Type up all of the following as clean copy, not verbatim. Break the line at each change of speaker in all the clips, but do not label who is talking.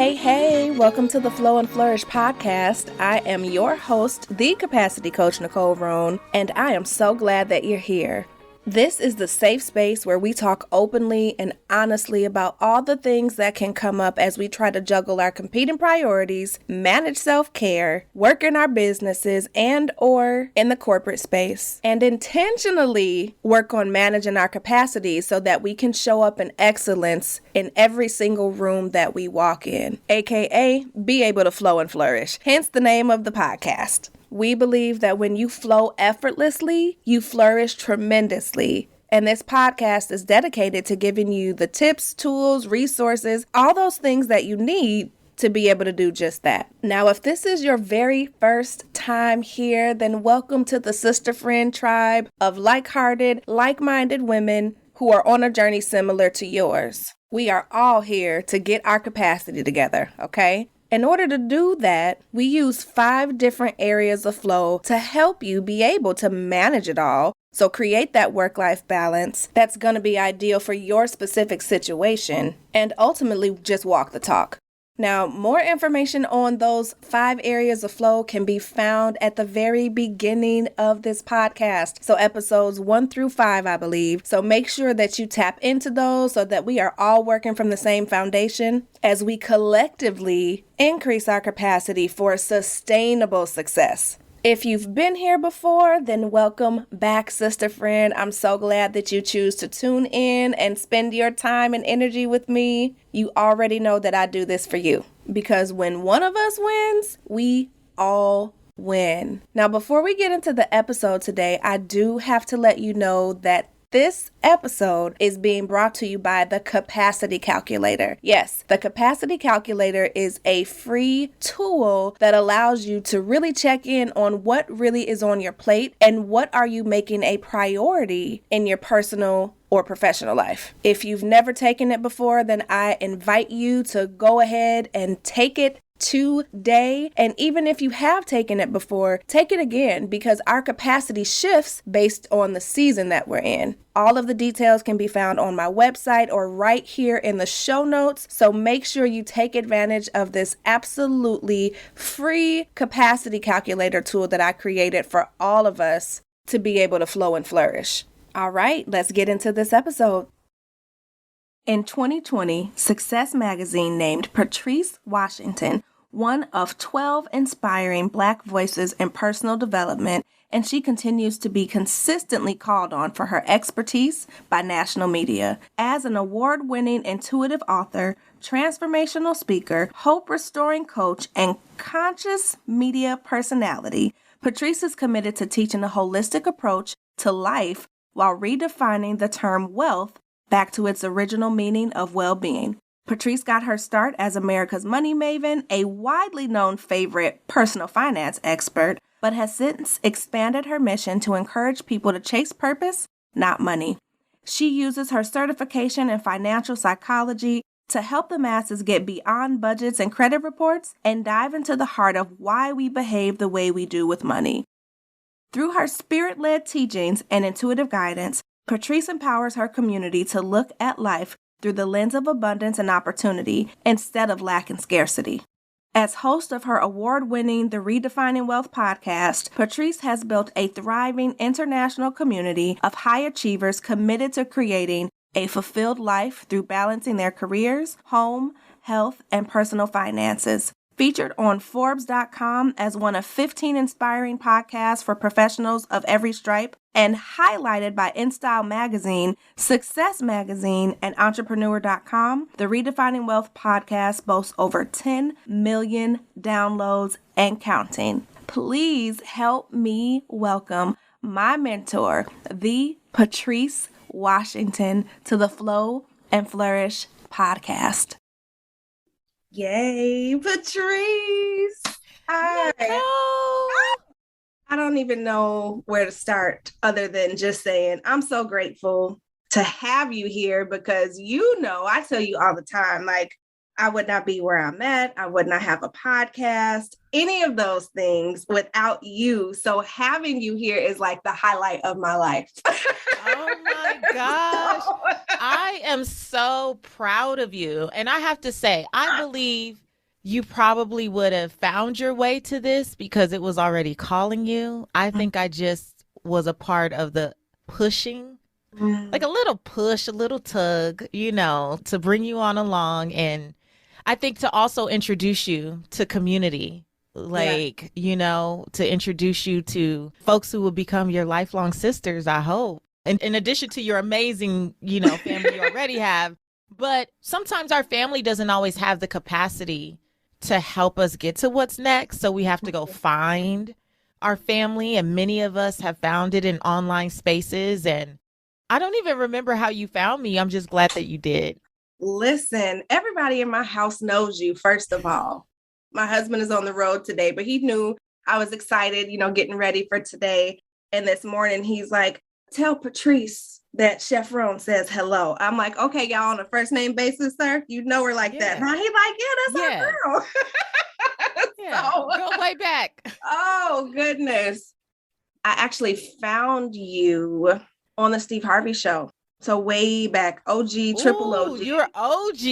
Hey, welcome to the Flow and Flourish Podcast. I am your host, the Capacity Coach, Nicole Rohn, and I am so glad that you're here. This is the safe space where we talk openly and honestly about all the things that can come up as we try to juggle our competing priorities, manage self-care, work in our businesses and or in the corporate space, and intentionally work on managing our capacity so that we can show up in excellence in every single room that we walk in, aka be able to flow and flourish, hence the name of the podcast. We believe that when you flow effortlessly, you flourish tremendously. And this podcast is dedicated to giving you the tips, tools, resources, all those things that you need to be able to do just that. Now, if this is your very first time here, then welcome to the sister friend tribe of like-hearted, like-minded women who are on a journey similar to yours. We are all here to get our capacity together, okay? In order to do that, we use 5 different areas of flow to help you be able to manage it all. So create that work-life balance that's going to be ideal for your specific situation and ultimately just walk the talk. Now, more information on those 5 areas of flow can be found at the very beginning of this podcast. So episodes 1 through 5, I believe. So make sure that you tap into those so that we are all working from the same foundation as we collectively increase our capacity for sustainable success. If you've been here before, then welcome back, sister friend. I'm so glad that you choose to tune in and spend your time and energy with me. You already know that I do this for you because when one of us wins, we all win. Now, before we get into the episode today, I do have to let you know that this episode is being brought to you by the Capacity Calculator. Yes, the Capacity Calculator is a free tool that allows you to really check in on what really is on your plate and what are you making a priority in your personal or professional life. If you've never taken it before, then I invite you to go ahead and take it today. And even if you have taken it before, take it again because our capacity shifts based on the season that we're in. All of the details can be found on my website or right here in the show notes. So make sure you take advantage of this absolutely free capacity calculator tool that I created for all of us to be able to flow and flourish. All right, let's get into this episode. In 2020, Success Magazine named Patrice Washington one of 12 inspiring Black voices in personal development, and she continues to be consistently called on for her expertise by national media. As an award-winning intuitive author, transformational speaker, hope-restoring coach, and conscious media personality, Patrice is committed to teaching a holistic approach to life while redefining the term wealth back to its original meaning of well-being. Patrice got her start as America's money maven, a widely known favorite personal finance expert, but has since expanded her mission to encourage people to chase purpose, not money. She uses her certification in financial psychology to help the masses get beyond budgets and credit reports and dive into the heart of why we behave the way we do with money. Through her spirit-led teachings and intuitive guidance, Patrice empowers her community to look at life through the lens of abundance and opportunity instead of lack and scarcity. As host of her award-winning The Redefining Wealth podcast, Patrice has built a thriving international community of high achievers committed to creating a fulfilled life through balancing their careers, home, health, and personal finances. Featured on Forbes.com as one of 15 inspiring podcasts for professionals of every stripe, and highlighted by InStyle Magazine, Success Magazine, and Entrepreneur.com, the Redefining Wealth podcast boasts over 10 million downloads and counting. Please help me welcome my mentor, the Patrice Washington, to the Flow and Flourish podcast. Yay, Patrice! I don't even know where to start other than just saying I'm so grateful to have you here because I tell you all the time, like I would not be where I'm at. I would not have a podcast, any of those things without you. So having you here is like the highlight of my life.
Oh my gosh. I am so proud of you. And I have to say, I believe you probably would have found your way to this because it was already calling you. I think I just was a part of the pushing, like a little push, a little tug, to bring you on along. And I think to also introduce you to community, to introduce you to folks who will become your lifelong sisters, I hope. And in addition to your amazing, family you already have. But sometimes our family doesn't always have the capacity to help us get to what's next. So we have to go find our family. And many of us have found it in online spaces. And I don't even remember how you found me. I'm just glad that you did.
Listen, everybody in my house knows you, first of all. My husband is on the road today, but he knew I was excited, getting ready for today. And this morning, he's like, tell Patrice that Chef Roan says hello. I'm like, okay, y'all, on a first name basis, sir. You know her like that. Now he's like, yeah, that's our girl.
Go way back.
Oh, goodness. I actually found you on the Steve Harvey show. So way back, OG, triple OG.
You're OG,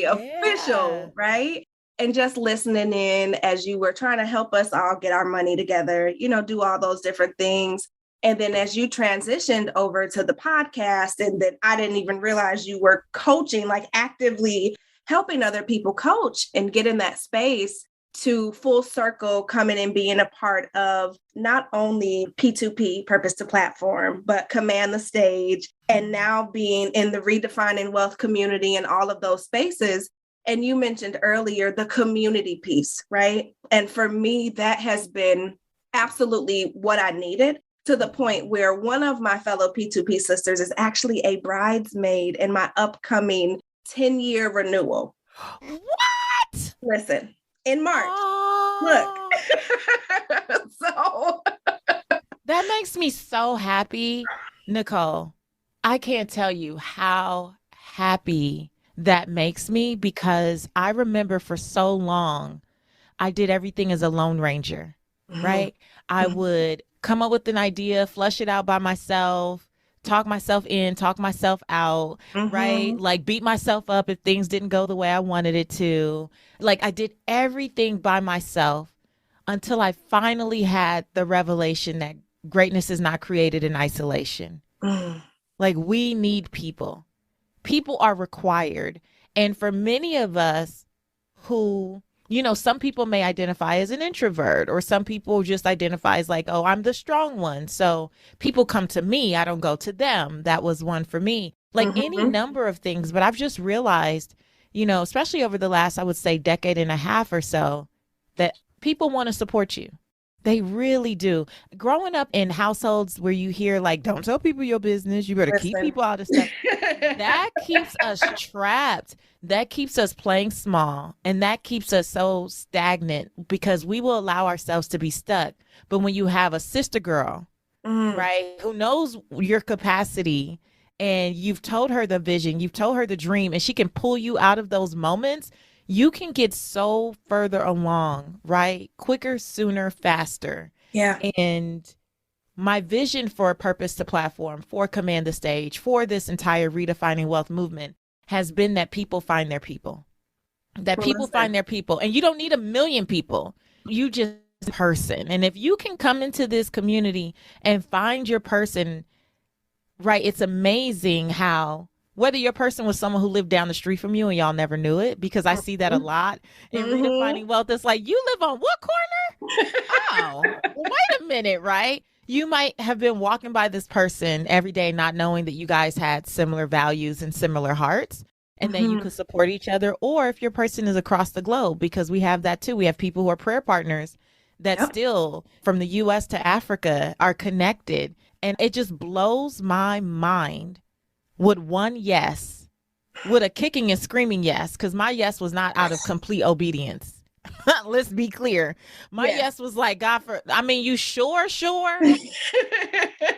official, right? And just listening in as you were trying to help us all get our money together, do all those different things. And then as you transitioned over to the podcast, and then I didn't even realize you were coaching, like actively helping other people coach and get in that space to full circle coming and being a part of not only P2P, Purpose to Platform, but Command the Stage, and now being in the Redefining Wealth community and all of those spaces. And you mentioned earlier the community piece, right? And for me, that has been absolutely what I needed, to the point where one of my fellow P2P sisters is actually a bridesmaid in my upcoming 10-year renewal.
What?
Listen, in March.
Oh.
Look. So
that makes me so happy, Nicole. I can't tell you how happy that makes me, because I remember for so long, I did everything as a Lone Ranger, right? I would come up with an idea, flush it out by myself, talk myself in, talk myself out, right? Like beat myself up if things didn't go the way I wanted it to. Like I did everything by myself until I finally had the revelation that greatness is not created in isolation. Like we need people. People are required. And for many of us who, some people may identify as an introvert, or some people just identify as like, oh, I'm the strong one. So people come to me, I don't go to them. That was one for me. Like any number of things. But I've just realized, especially over the last, I would say, decade and a half or so, that people want to support you. They really do. Growing up in households where you hear like, don't tell people your business, you better keep people out of stuff. That keeps us trapped. That keeps us playing small. And that keeps us so stagnant, because we will allow ourselves to be stuck. But when you have a sister girl, right, who knows your capacity, and you've told her the vision, you've told her the dream, and she can pull you out of those moments, you can get so further along, right? Quicker, sooner, faster.
Yeah.
And my vision for Purpose to Platform, for Command the Stage, for this entire Redefining Wealth movement has been that people find their people. That people find their people. And you don't need 1 million people. You just a person. And if you can come into this community and find your person, right, it's amazing how, whether your person was someone who lived down the street from you and y'all never knew it, because I see that a lot in Redefining Wealth. It's like, you live on what corner? Oh, wait a minute, right? You might have been walking by this person every day, not knowing that you guys had similar values and similar hearts, and then you could support each other. Or if your person is across the globe, because we have that too. We have people who are prayer partners that still, from the US to Africa, are connected. And it just blows my mind. Would one yes, with a kicking and screaming yes, because my yes was not out of complete obedience. Let's be clear. My yes was like, God, you sure?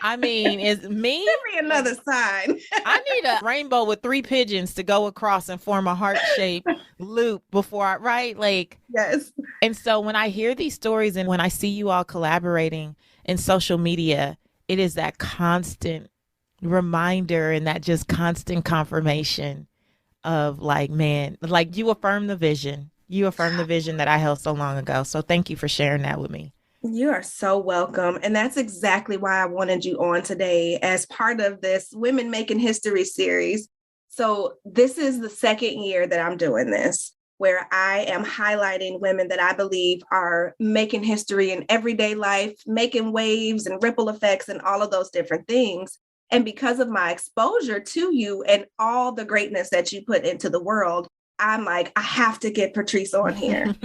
I mean, is me?
Give me another sign.
I need a rainbow with 3 pigeons to go across and form a heart-shaped loop before I, right? Like,
yes.
And so when I hear these stories and when I see you all collaborating in social media, it is that constant reminder and that just constant confirmation of like, man, like you affirm the vision, You affirmed the vision that I held so long ago. So thank you for sharing that with me.
You are so welcome. And that's exactly why I wanted you on today as part of this Women Making History series. So this is the second year that I'm doing this, where I am highlighting women that I believe are making history in everyday life, making waves and ripple effects and all of those different things. And because of my exposure to you and all the greatness that you put into the world, I'm like, I have to get Patrice on here.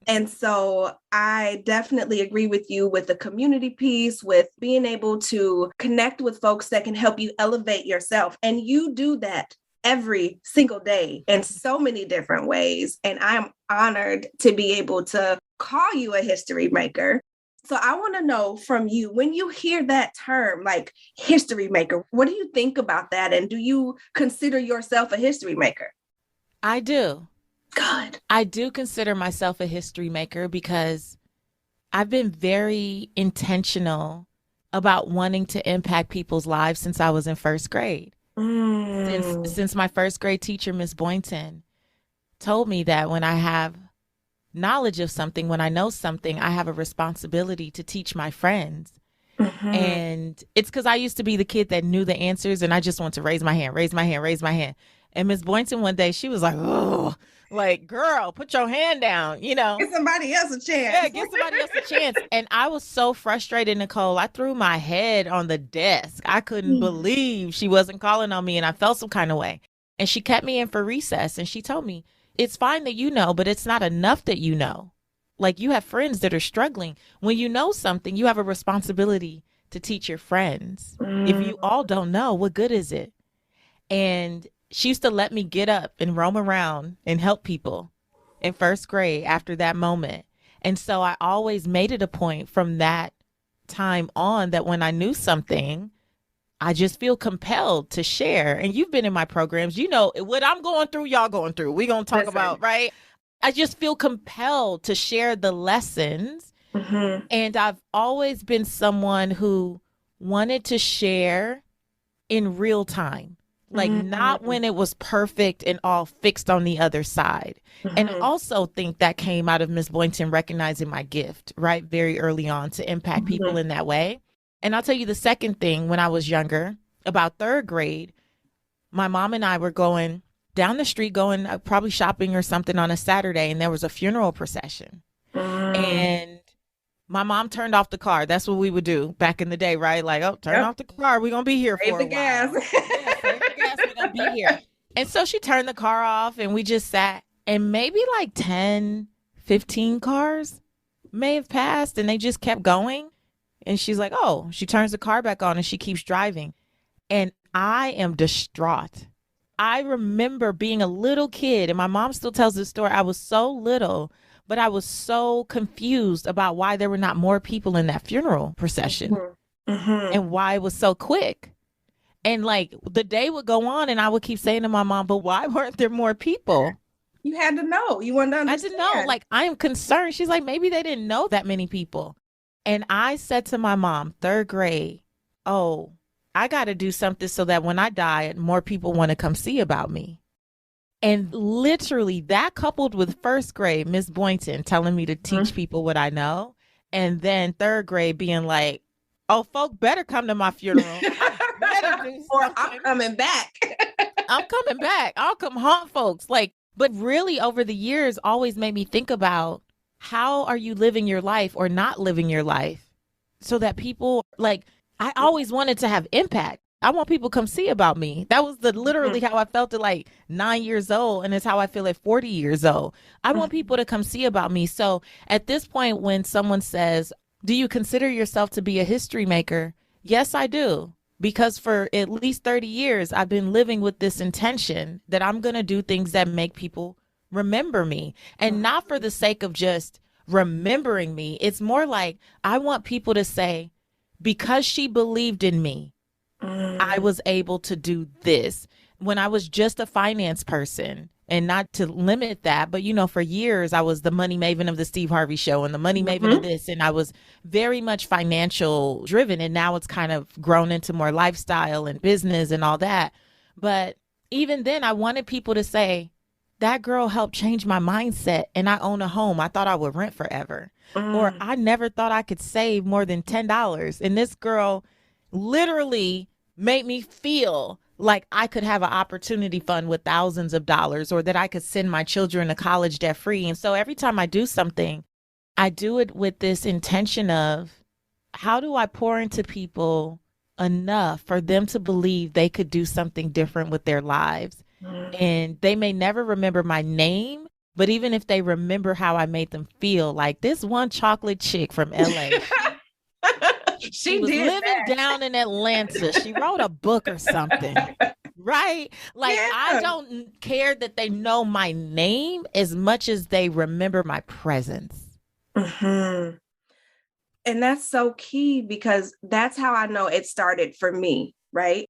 And so I definitely agree with you with the community piece, with being able to connect with folks that can help you elevate yourself. And you do that every single day in so many different ways. And I'm honored to be able to call you a history maker. So I want to know from you, when you hear that term, like history maker, what do you think about that? And do you consider yourself a history maker?
I do.
Good.
I do consider myself a history maker because I've been very intentional about wanting to impact people's lives since I was in first grade. Since my first grade teacher, Miss Boynton, told me that when I have knowledge of something, when I know something, I have a responsibility to teach my friends. And it's because I used to be the kid that knew the answers and I just want to raise my hand, raise my hand, raise my hand. And Miss Boynton one day, she was like, oh, like, girl, put your hand down, you know.
Give somebody else a chance.
Yeah, give somebody else a chance. And I was so frustrated, Nicole. I threw my head on the desk. I couldn't believe she wasn't calling on me and I felt some kind of way. And she kept me in for recess and she told me, it's fine that you know, but it's not enough that you know. Like, you have friends that are struggling. When you know something, you have a responsibility to teach your friends. If you all don't know, what good is it? And she used to let me get up and roam around and help people in first grade after that moment. And so I always made it a point from that time on that when I knew something, I just feel compelled to share. And you've been in my programs, you know, what I'm going through, y'all going through. We're going to talk about, right? I just feel compelled to share the lessons. And I've always been someone who wanted to share in real time. Like not when it was perfect and all fixed on the other side. And I also think that came out of Miss Boynton recognizing my gift, right? Very early on to impact people in that way. And I'll tell you the second thing, when I was younger, about third grade, my mom and I were going down the street, going probably shopping or something on a Saturday. And there was a funeral procession. And my mom turned off the car. That's what we would do back in the day, right? Like, oh, turn off the car. We're going to be here for a while.
Gas.
Yeah, save the gas. We're going to be here. And so she turned the car off and we just sat, and maybe like 10, 15 cars may have passed and they just kept going. And she's like, oh, she turns the car back on and she keeps driving. And I am distraught. I remember being a little kid, and my mom still tells this story. I was so little, but I was so confused about why there were not more people in that funeral procession and why it was so quick. And like the day would go on and I would keep saying to my mom, but why weren't there more people?
You had to know. You wanted to understand.
I didn't know. Like, I am concerned. She's like, maybe they didn't know that many people. And I said to my mom, third grade, oh, I got to do something so that when I die, more people want to come see about me. And literally that coupled with first grade, Miss Boynton telling me to teach people what I know. And then third grade being like, oh, folk better come to my funeral.
Or I'm coming back.
I'm coming back. I'll come haunt folks. Like, but really over the years always made me think about, how are you living your life or not living your life so that people, like, I always wanted to have impact. I want people to come see about me. That was literally how I felt at like 9 years old. And it's how I feel at 40 years old. I want people to come see about me. So at this point, when someone says, do you consider yourself to be a history maker? Yes, I do. Because for at least 30 years, I've been living with this intention that I'm going to do things that make people remember me, and not for the sake of just remembering me. It's more like I want people to say, because she believed in me, I was able to do this. When I was just a finance person, and not to limit that, but, you know, for years, I was the money maven of the Steve Harvey Show and the money maven of this. And I was very much financial driven. And now it's kind of grown into more lifestyle and business and all that. But even then, I wanted people to say, that girl helped change my mindset and I own a home. I thought I would rent forever. Or
Mm.
I never thought I could save more than $10. And this girl literally made me feel like I could have an opportunity fund with thousands of dollars, or that I could send my children to college debt free. And so every time I do something, I do it with this intention of, how do I pour into people enough for them to believe they could do something different with their lives? And they may never remember my name, but even if they remember how I made them feel, like this one chocolate chick from LA, she was living down in Atlanta. She wrote a book or something, right? Like,
Yeah.
I don't care that they know my name as much as they remember my presence.
Mm-hmm. And that's so key, because that's how I know it started for me, right?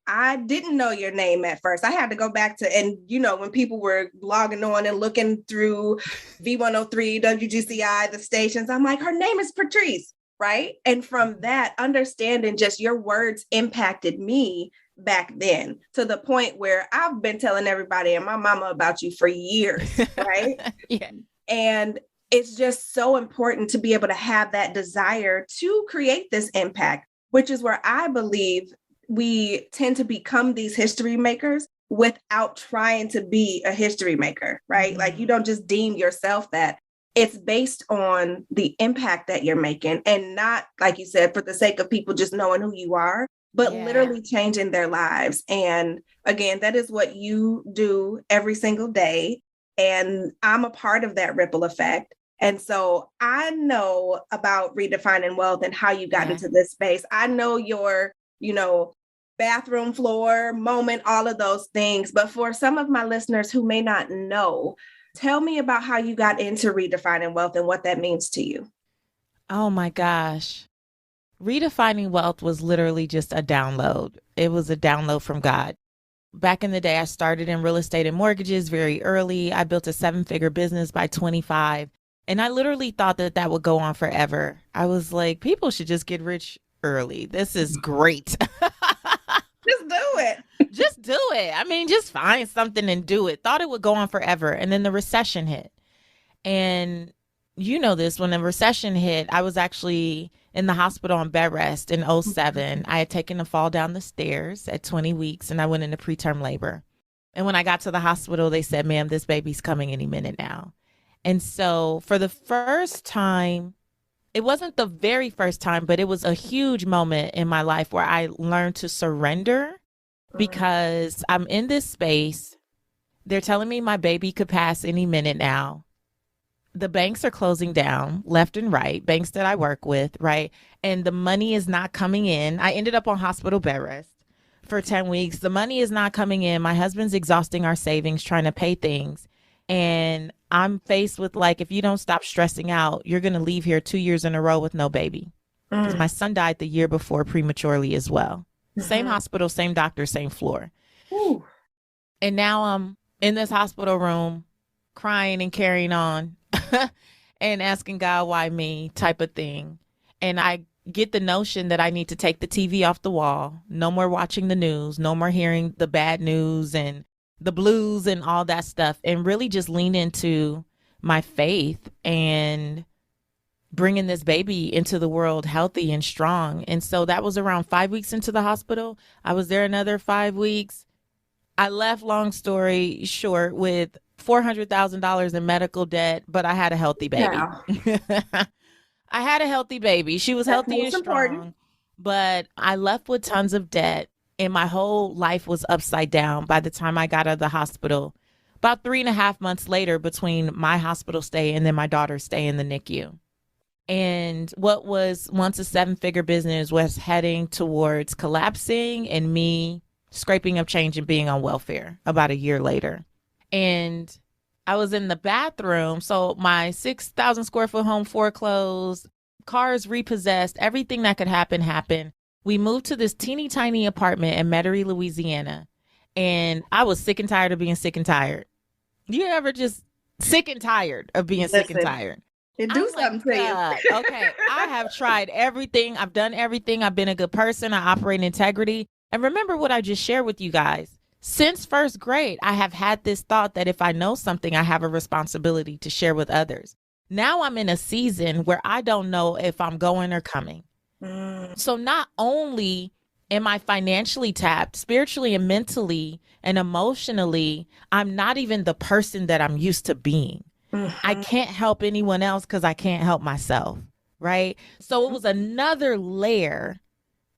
I didn't know your name at first. I had to go back to, and when people were logging on and looking through V103, WGCI, the stations, I'm like, her name is Patrice, right? And from that, understanding just your words impacted me back then, to the point where I've been telling everybody and my mama about you for years, right?
Yeah.
And it's just so important to be able to have that desire to create this impact, which is where I believe we tend to become these history makers without trying to be a history maker, right? Like, you don't just deem yourself that. It's based on the impact that you're making, and not, like you said, for the sake of people just knowing who you are, but literally changing their lives. And again, that is what you do every single day. And I'm a part of that ripple effect. And so I know about Redefining Wealth and how you got into this space. I know your, bathroom floor moment, all of those things. But for some of my listeners who may not know, tell me about how you got into Redefining Wealth and what that means to you.
Oh my gosh. Redefining Wealth was literally just a download. It was a download from God. Back in the day, I started in real estate and mortgages very early. I built a 7-figure business by 25. And I literally thought that would go on forever. I was like, people should just get rich early. This is great.
Just do it.
Just do it. I mean, just find something and do it. Thought it would go on forever. And then the recession hit. And you know this, when the recession hit, I was actually in the hospital on bed rest in 2007. I had taken a fall down the stairs at 20 weeks and I went into preterm labor. And when I got to the hospital, they said, ma'am, this baby's coming any minute now. And so for the first time, it wasn't the very first time, but it was a huge moment in my life where I learned to surrender, because I'm in this space. They're telling me my baby could pass any minute now. The banks are closing down left and right, banks that I work with, right? And the money is not coming in. I ended up on hospital bed rest for 10 weeks. The money is not coming in. My husband's exhausting our savings trying to pay things. And I'm faced with, like, if you don't stop stressing out, you're going to leave here 2 years in a row with no baby. Because my son died the year before prematurely as well. Same hospital, same doctor, same floor.
Ooh.
And now I'm in this hospital room crying and carrying on and asking God, why me, type of thing. And I get the notion that I need to take the TV off the wall. No more watching the news. No more hearing the bad news and the blues and all that stuff, and really just lean into my faith and bringing this baby into the world healthy and strong. And so that was around 5 weeks into the hospital. I was there another 5 weeks. I left, long story short, with $400,000 in medical debt, but I had a healthy baby. I had a healthy baby. She was healthy and strong, but I left with tons of debt. And my whole life was upside down by the time I got out of the hospital. About 3.5 months later, between my hospital stay and then my daughter's stay in the NICU. And what was once a 7-figure business was heading towards collapsing, and me scraping up change and being on welfare about a year later. And I was in the bathroom. So my 6,000 square foot home foreclosed, cars repossessed, everything that could happen happened. We moved to this teeny tiny apartment in Metairie, Louisiana. And I was sick and tired of being sick and tired. You ever just sick and tired of being sick and tired?
It do something to you.
Okay, I have tried everything. I've done everything. I've been a good person. I operate in integrity. And remember what I just shared with you guys. since first grade, I have had this thought that if I know something, I have a responsibility to share with others. Now I'm in a season where I don't know if I'm going or coming. So not only am I financially tapped, spiritually and mentally and emotionally, I'm not even the person that I'm used to being. I can't help anyone else because I can't help myself, right? So it was another layer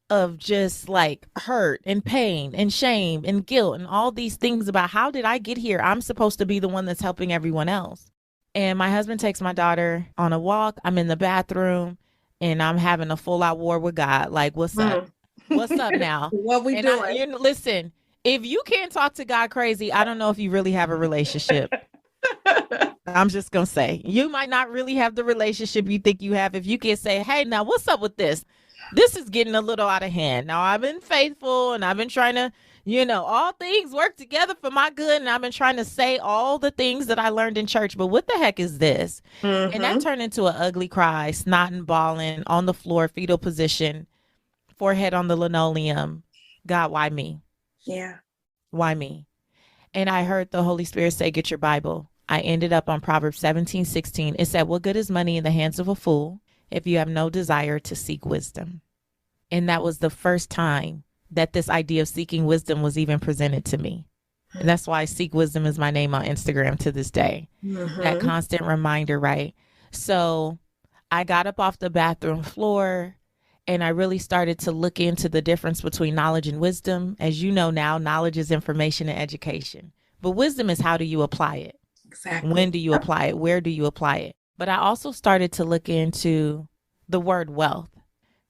of just like hurt and pain and shame and guilt and all these things about how did I get here? I'm supposed to be the one that's helping everyone else. And my husband takes my daughter on a walk. I'm in the bathroom and I'm having a full out war with God. Like, what's up? What's up now?
What we doing?
Listen, if you can't talk to God crazy, I don't know if you really have a relationship. I'm just going to say, you might not really have the relationship you think you have if you can say, hey, now what's up with this? This is getting a little out of hand. Now, I've been faithful and I've been trying to, all things work together for my good. And I've been trying to say all the things that I learned in church. But what the heck is this? And that turned into an ugly cry, snot and bawling on the floor, fetal position, forehead on the linoleum. God, why me?
Yeah.
Why me? And I heard the Holy Spirit say, get your Bible. I ended up on Proverbs 17:16. It said, what good is money in the hands of a fool if you have no desire to seek wisdom? And that was the first time that this idea of seeking wisdom was even presented to me. And that's why Seek Wisdom is my name on Instagram to this day. That constant reminder, right? So I got up off the bathroom floor and I really started to look into the difference between knowledge and wisdom. As you know now, knowledge is information and education. But wisdom is how do you apply it?
Exactly.
When do you apply it? Where do you apply it? But I also started to look into the word wealth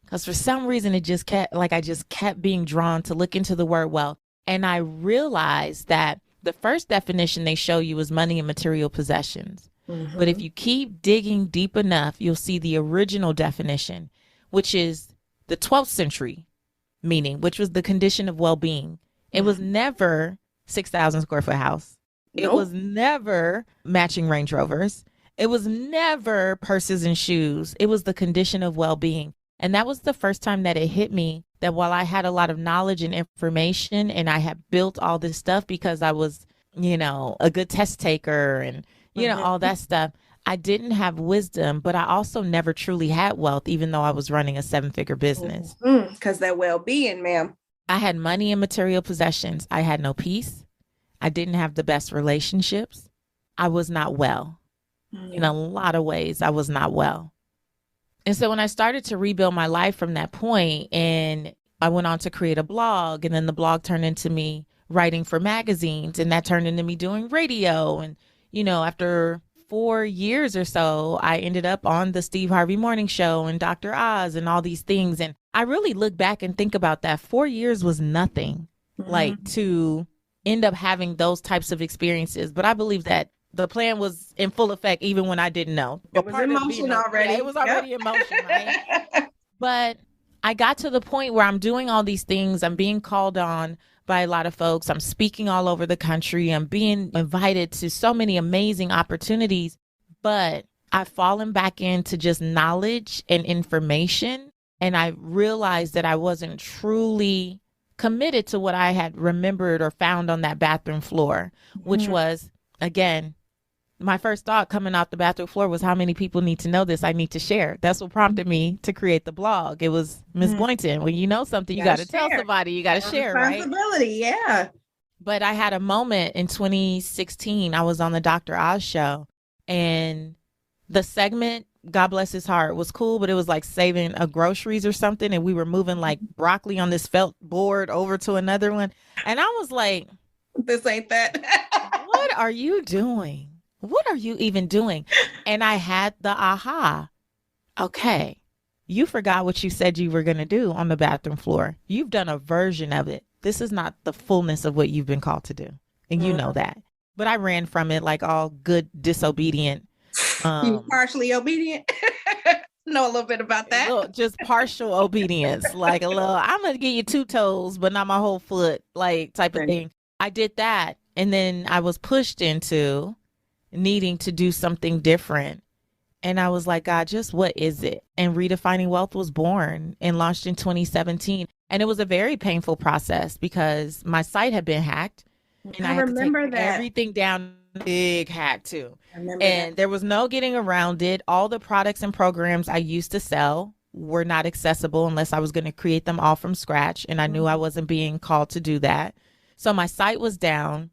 because for some reason I just kept being drawn to look into the word wealth. And I realized that the first definition they show you is money and material possessions. But if you keep digging deep enough, you'll see the original definition, which is the 12th century meaning, which was the condition of well-being. It was never 6,000 square foot house. It was never matching Range Rovers. It was never purses and shoes. It was the condition of well-being. And that was the first time that it hit me that while I had a lot of knowledge and information and I had built all this stuff because I was, a good test taker and, all that stuff, I didn't have wisdom, but I also never truly had wealth, even though I was running a 7-figure business.
Because that well-being, ma'am.
I had money and material possessions. I had no peace. I didn't have the best relationships. I was not well. In a lot of ways, I was not well. And so when I started to rebuild my life from that point, and I went on to create a blog, and then the blog turned into me writing for magazines, and that turned into me doing radio. And, after 4 years or so, I ended up on the Steve Harvey Morning Show and Dr. Oz and all these things. And I really look back and think about that. 4 years was nothing like to end up having those types of experiences. But I believe that the plan was in full effect even when I didn't know.
It was in motion already.
Yeah, it was already in motion, right? But I got to the point where I'm doing all these things. I'm being called on by a lot of folks. I'm speaking all over the country. I'm being invited to so many amazing opportunities. But I've fallen back into just knowledge and information. And I realized that I wasn't truly committed to what I had remembered or found on that bathroom floor, which was, again, my first thought coming off the bathroom floor was how many people need to know this. I need to share. That's what prompted me to create the blog. It was Miss Boynton. When you know something, you got to tell somebody. You got to share, right?
Responsibility, yeah.
But I had a moment in 2016. I was on the Dr. Oz show, and the segment, God bless his heart, was cool, but it was like saving groceries or something, and we were moving like broccoli on this felt board over to another one, and I was like,
"This ain't that."
What are you doing? What are you even doing? And I had the aha. Okay, you forgot what you said you were going to do on the bathroom floor. You've done a version of it. This is not the fullness of what you've been called to do. And you know that. But I ran from it like all good disobedient.
You partially obedient? Know a little bit about that?
Just partial obedience. Like a little, I'm going to give you 2 toes, but not my whole foot, like type of thing. I did that. And then I was pushed into needing to do something different. And I was like, God, just what is it? And Redefining Wealth was born and launched in 2017. And it was a very painful process because my site had been hacked and I had to take everything down. Big hack too. And there was no getting around it. All the products and programs I used to sell were not accessible unless I was going to create them all from scratch. And I knew I wasn't being called to do that. So my site was down.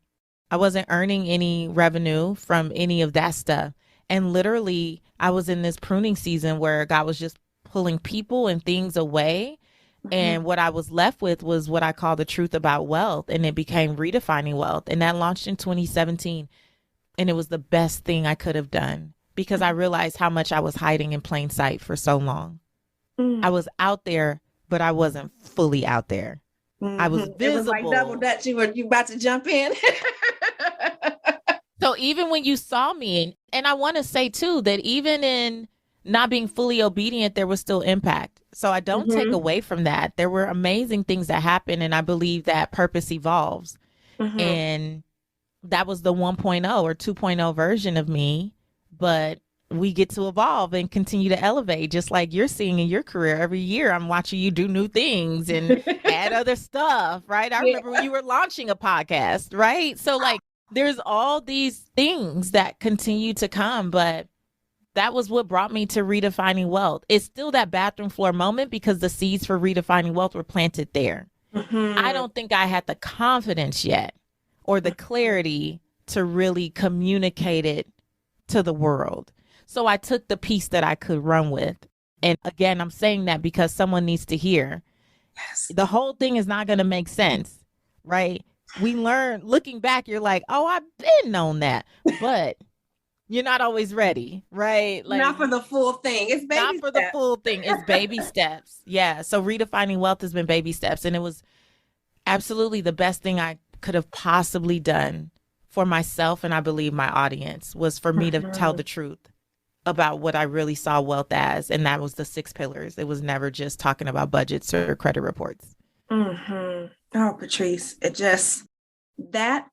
I wasn't earning any revenue from any of that stuff. And literally, I was in this pruning season where God was just pulling people and things away. And what I was left with was what I call the truth about wealth. And it became Redefining Wealth. And that launched in 2017. And it was the best thing I could have done because I realized how much I was hiding in plain sight for so long. I was out there, but I wasn't fully out there. I was visible.
It was like double dutch. You about to jump in.
So even when you saw me, and I want to say too, that even in not being fully obedient, there was still impact. So I don't take away from that. There were amazing things that happened. And I believe that purpose evolves. And that was the 1.0 or 2.0 version of me. But we get to evolve and continue to elevate, just like you're seeing in your career. Every year I'm watching you do new things and add other stuff, right? I remember when you were launching a podcast, right? So like, there's all these things that continue to come, but that was what brought me to Redefining Wealth. It's still that bathroom floor moment because the seeds for Redefining Wealth were planted there. I don't think I had the confidence yet or the clarity to really communicate it to the world. So I took the piece that I could run with. And again, I'm saying that because someone needs to hear. Yes. The whole thing is not going to make sense, right? We learn, looking back, you're like, oh, I've been known that, but you're not always ready, right? Like,
not for the full thing. It's baby
not for the full thing. It's baby steps. Yeah. So Redefining Wealth has been baby steps. And it was absolutely the best thing I could have possibly done for myself. And I believe my audience was for me to tell the truth about what I really saw wealth as. And that was the 6 pillars. It was never just talking about budgets or credit reports.
Oh, Patrice, that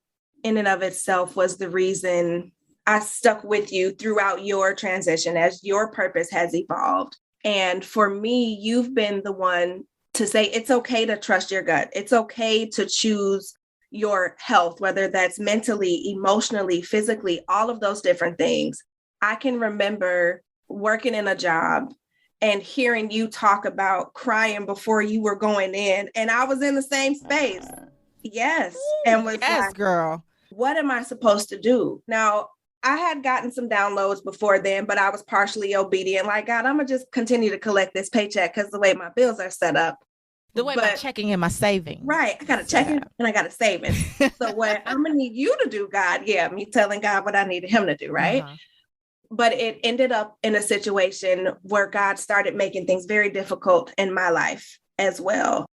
in and of itself was the reason I stuck with you throughout your transition as your purpose has evolved. And for me, you've been the one to say it's okay to trust your gut. It's okay to choose your health, whether that's mentally, emotionally, physically, all of those different things. I can remember working in a job and hearing you talk about crying before you were going in. And I was in the same space. Yes. And was like,
girl,
what am I supposed to do? Now, I had gotten some downloads before then, but I was partially obedient. Like, God, I'm going to just continue to collect this paycheck because the way my bills are set up.
The way my checking and my savings.
Right. I got a checking and I got a savings. So what I'm going to need you to do, God, me telling God what I needed him to do, right? But it ended up in a situation where God started making things very difficult in my life as well.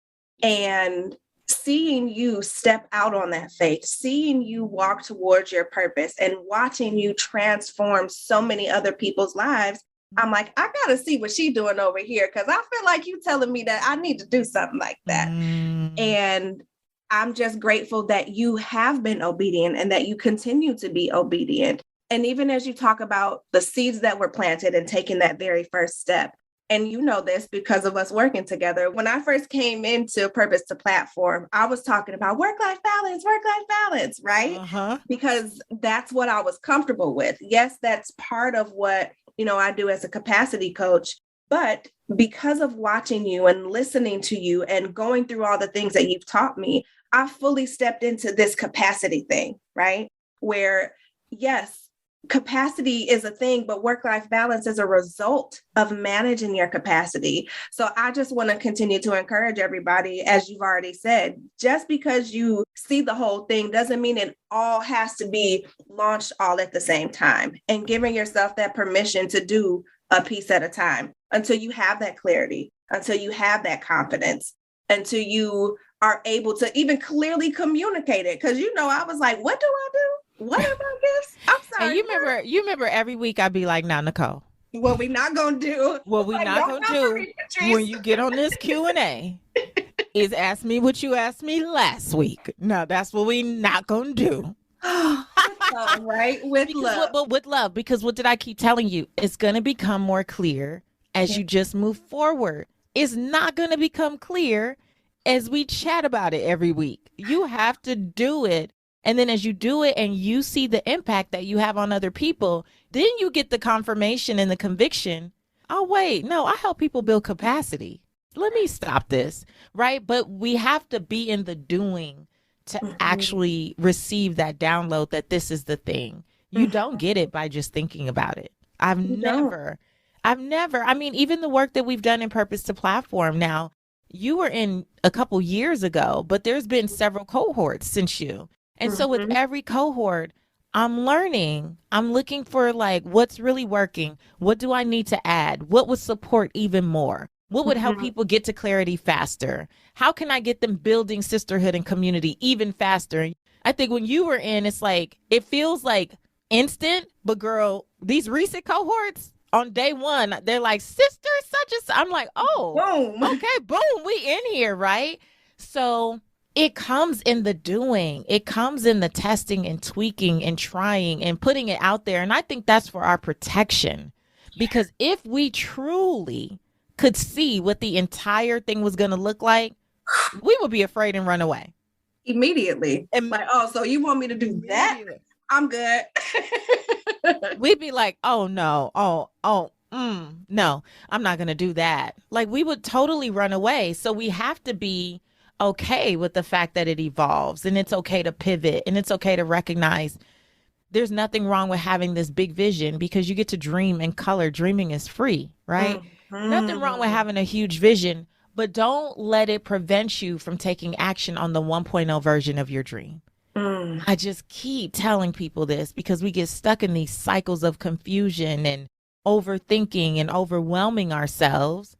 And seeing you step out on that faith, seeing you walk towards your purpose and watching you transform so many other people's lives, I'm like, I got to see what she's doing over here because I feel like you telling me that I need to do something like that. And I'm just grateful that you have been obedient and that you continue to be obedient. And even as you talk about the seeds that were planted and taking that very first step, and you know this because of us working together. When I first came into Purpose to Platform, I was talking about work-life balance, right? Because that's what I was comfortable with. Yes, that's part of what, I do as a capacity coach. But because of watching you and listening to you and going through all the things that you've taught me, I fully stepped into this capacity thing, right? Where, yes, capacity is a thing, but work-life balance is a result of managing your capacity. So I just want to continue to encourage everybody, as you've already said, just because you see the whole thing doesn't mean it all has to be launched all at the same time, and giving yourself that permission to do a piece at a time until you have that clarity, until you have that confidence, until you are able to even clearly communicate it. Because, I was like, what do I do? What am I guess? I'm sorry.
And you remember every week I'd be like, now, Nicole,
what we not going to do?
What we not going to do when you get on this Q&A is ask me what you asked me last week. No, that's what we not going to do.
So, right? With love.
But with love, because what did I keep telling you? It's going to become more clear as you just move forward. It's not going to become clear as we chat about it every week. You have to do it. And then as you do it and you see the impact that you have on other people, then you get the confirmation and the conviction. Oh, wait, no, I help people build capacity. Let me stop this, right? But we have to be in the doing to actually receive that download that this is the thing. You don't get it by just thinking about it. I mean, even the work that we've done in Purpose to Platform now, you were in a couple years ago, but there's been several cohorts since you. And so with every cohort, I'm learning. I'm looking for like, what's really working? What do I need to add? What would support even more? What would help people get to clarity faster? How can I get them building sisterhood and community even faster? I think when you were in, it's like, it feels like instant, but girl, these recent cohorts on day one, they're like, sister, such as, I'm like, oh, boom. Okay, boom, we in here, right? So it comes in the doing. It comes in the testing and tweaking and trying and putting it out there. And I think that's for our protection, because if we truly could see what the entire thing was going to look like, we would be afraid and run away.
Immediately. And like, oh, so you want me to do that? I'm good.
We'd be like, oh, no. No, I'm not going to do that. Like, we would totally run away. So we have to be okay with the fact that it evolves, and it's okay to pivot, and it's okay to recognize there's nothing wrong with having this big vision, because you get to dream in color. Dreaming is free, right? Nothing wrong with having a huge vision, but don't let it prevent you from taking action on the 1.0 version of your dream. I just keep telling people this because we get stuck in these cycles of confusion and overthinking and overwhelming ourselves.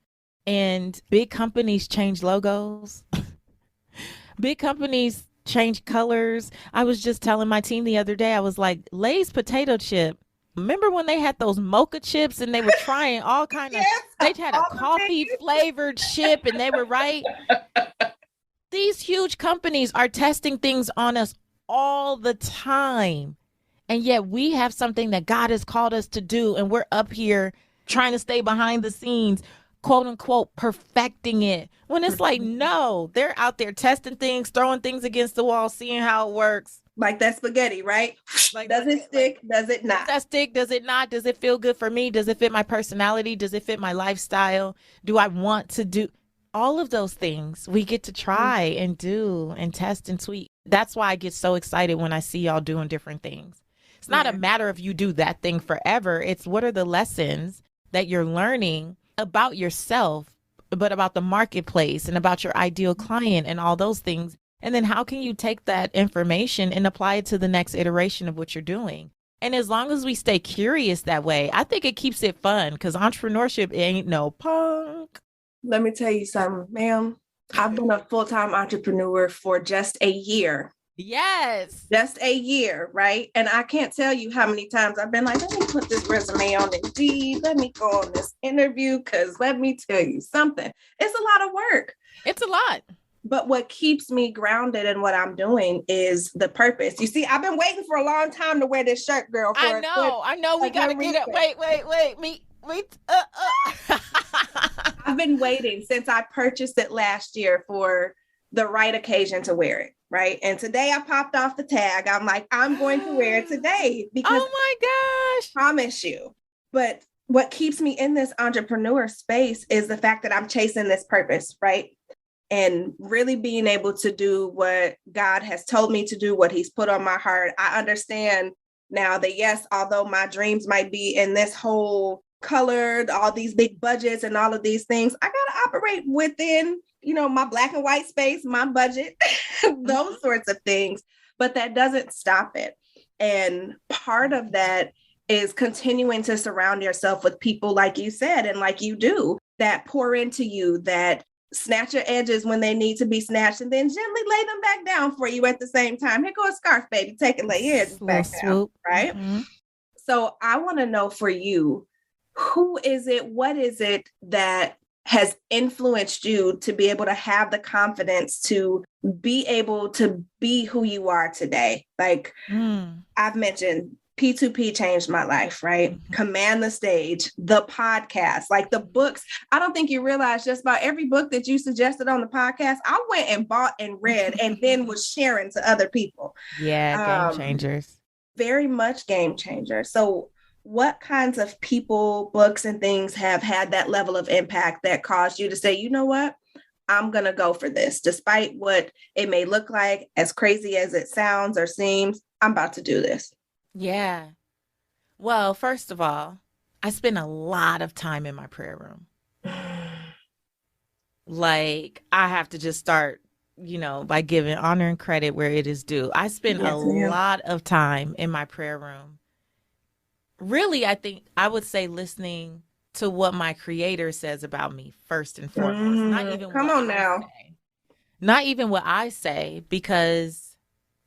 And big companies change logos. Big companies change colors. I was just telling my team the other day, I was like, Lay's potato chip. Remember when they had those mocha chips and they were trying all kind of, they had a coffee flavored chip and they were right. These huge companies are testing things on us all the time. And yet we have something that God has called us to do. And we're up here trying to stay behind the scenes, quote unquote, perfecting it. When it's like, no, they're out there testing things, throwing things against the wall, seeing how it works.
Like that spaghetti, right? Like, does it stick? Does it not?
Does that stick? Does it not? Does it feel good for me? Does it fit my personality? Does it fit my lifestyle? Do I want to do all of those things? We get to try and do and test and tweak. That's why I get so excited when I see y'all doing different things. It's not a matter of you do that thing forever. It's what are the lessons that you're learning about yourself, but about the marketplace and about your ideal client and all those things. And then how can you take that information and apply it to the next iteration of what you're doing? And as long as we stay curious that way, I think it keeps it fun, because entrepreneurship ain't no punk.
Let me tell you something, ma'am. I've been a full-time entrepreneur for just a year.
Yes.
Just a year, right? And I can't tell you how many times I've been like, let me put this resume on Indeed. Let me go on this interview, because let me tell you something. It's a lot of work.
It's a lot.
But what keeps me grounded in what I'm doing is the purpose. You see, I've been waiting for a long time to wear this shirt, girl.
I know. We got to get it. Wait.
I've been waiting since I purchased it last year for the right occasion to wear it, right? And today I popped off the tag. I'm like, I'm going to wear it today because
oh my gosh,
I promise you. But what keeps me in this entrepreneur space is the fact that I'm chasing this purpose, right? And really being able to do what God has told me to do, what he's put on my heart. I understand now that, yes, although my dreams might be in this whole colored, all these big budgets and all of these things, I got to operate within, my black and white space, my budget, those sorts of things. But that doesn't stop it. And part of that is continuing to surround yourself with people like you said, and like you do, that pour into you, that snatch your edges when they need to be snatched, and then gently lay them back down for you at the same time. Here go a scarf, baby. Take it, lay your edges back down, right? Mm-hmm. So I want to know for you, who is it? What is it that has influenced you to be able to have the confidence to be able to be who you are today? Like I've mentioned, P2P changed my life, right?
Mm-hmm.
Command the Stage, the podcast, like the books. I don't think you realize just about every book that you suggested on the podcast, I went and bought and read and then was sharing to other people.
Yeah, game changers.
Very much game changer. So what kinds of people, books, and things have had that level of impact that caused you to say, you know what? I'm going to go for this, despite what it may look like, as crazy as it sounds or seems, I'm about to do this.
Yeah. Well, first of all, I spend a lot of time in my prayer room. Like, I have to just start, by giving honor and credit where it is due. I spend a lot of time in my prayer room. Really, I think I would say listening to what my creator says about me first and foremost. Not even Not even what I say, because,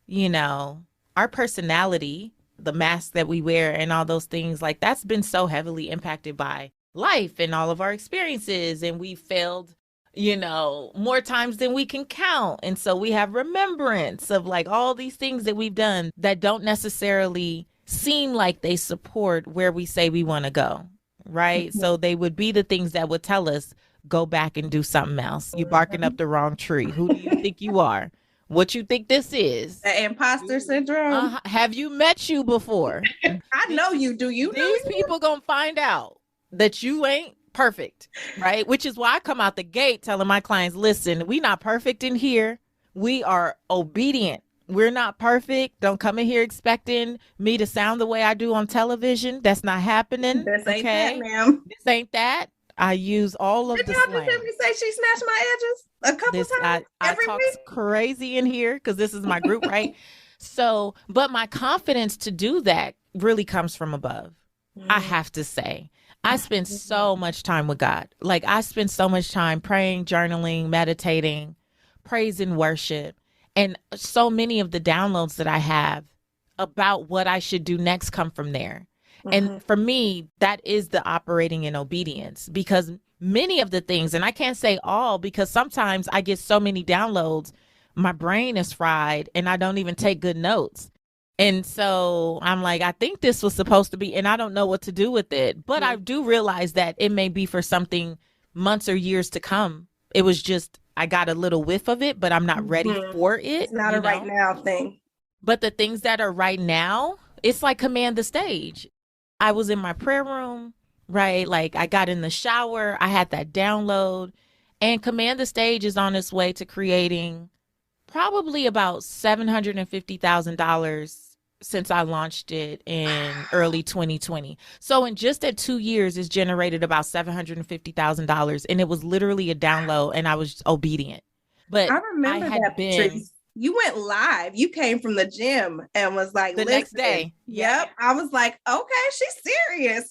our personality, the mask that we wear and all those things, like that's been so heavily impacted by life and all of our experiences. And we failed, more times than we can count. And so we have remembrance of like all these things that we've done that don't necessarily seem like they support where we say we want to go. Right. So they would be the things that would tell us, go back and do something else. You're barking up the wrong tree. Who do you think you are? What you think this is?
The imposter syndrome.
Have you met you before?
I know you. Do you?
These people gonna find out that you ain't perfect, right? Which is why I come out the gate telling my clients, listen, we not perfect in here. We are obedient. We're not perfect. Don't come in here expecting me to sound the way I do on television. That's not happening.
This ain't that, ma'am.
This ain't that. I use all of the slang.
Did you say she snatched my edges a couple times?
I talk crazy in here because this is my group, right? So, but my confidence to do that really comes from above. I have to say, I spend so much time with God. Like I spend so much time praying, journaling, meditating, praise and worship. And so many of the downloads that I have about what I should do next come from there. And for me, that is the operating in obedience, because many of the things, and I can't say all, because sometimes I get so many downloads, my brain is fried and I don't even take good notes. And so I'm like, I think this was supposed to be, and I don't know what to do with it. But I do realize that it may be for something months or years to come. It was just, I got a little whiff of it, but I'm not ready for it.
It's not a right now thing.
But the things that are right now, it's like command the stage. I was in my prayer room, right? Like I got in the shower, I had that download, and Command the Stage is on its way to creating probably about $750,000 since I launched it in early 2020. So in just at 2 years, it's generated about $750,000, and it was literally a download, and I was obedient. But
I remember that, Patrice. You went live. You came from the gym and was like,
the next day.
Yep. I was like, okay, she's serious.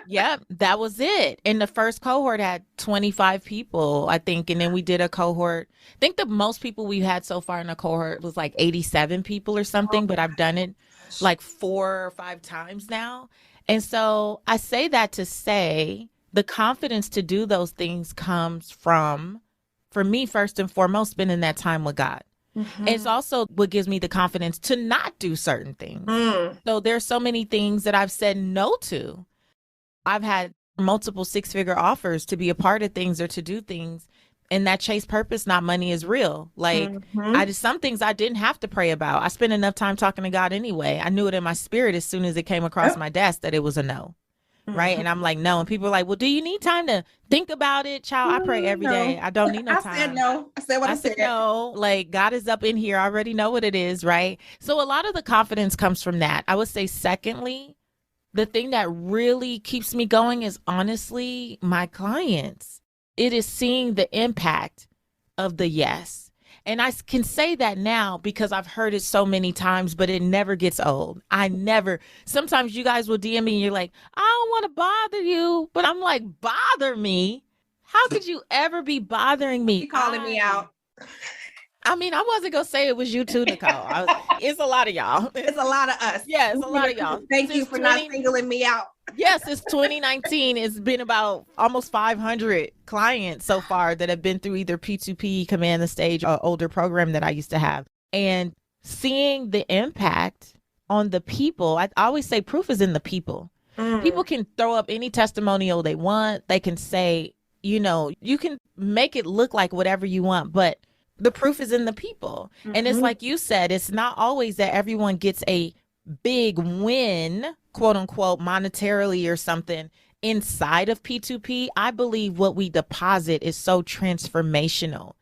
Yep. That was it. And the first cohort had 25 people, I think. And then we did a cohort. I think the most people we've had so far in a cohort was like 87 people or something, but I've done it like 4 or 5 times now. And so I say that to say the confidence to do those things comes from, for me, first and foremost, spending that time with God. Mm-hmm. It's also what gives me the confidence to not do certain things. So there's so many things that I've said no to. I've had multiple 6-figure offers to be a part of things or to do things. And that chase purpose, not money, is real. Like some things I didn't have to pray about. I spent enough time talking to God anyway. I knew it in my spirit as soon as it came across my desk that it was a no. Right. And I'm like, no. And people are like, well, do you need time to think about it? Child, I pray every day. I don't need no time.
I said no. I said what I said.
No, like God is up in here. I already know what it is. Right. So a lot of the confidence comes from that. I would say, secondly, the thing that really keeps me going is honestly my clients. It is seeing the impact of the yes. And I can say that now because I've heard it so many times, but it never gets old. Sometimes you guys will DM me and you're like, I don't want to bother you. But I'm like, bother me? How could you ever be bothering me?
You're calling me out.
I mean, I wasn't going to say it was you too, Nicole. It's a lot of y'all.
It's a lot of us.
Yeah, it's a lot of y'all.
Thank you for not singling me out.
Yes, since 2019, it's been about almost 500 clients so far that have been through either P2P, Command the Stage, or older program that I used to have. And seeing the impact on the people, I always say proof is in the people. People can throw up any testimonial they want. They can say, you know, you can make it look like whatever you want, but the proof is in the people. And it's like you said, it's not always that everyone gets a big win, quote unquote, monetarily or something inside of P2P. I believe what we deposit is so transformational.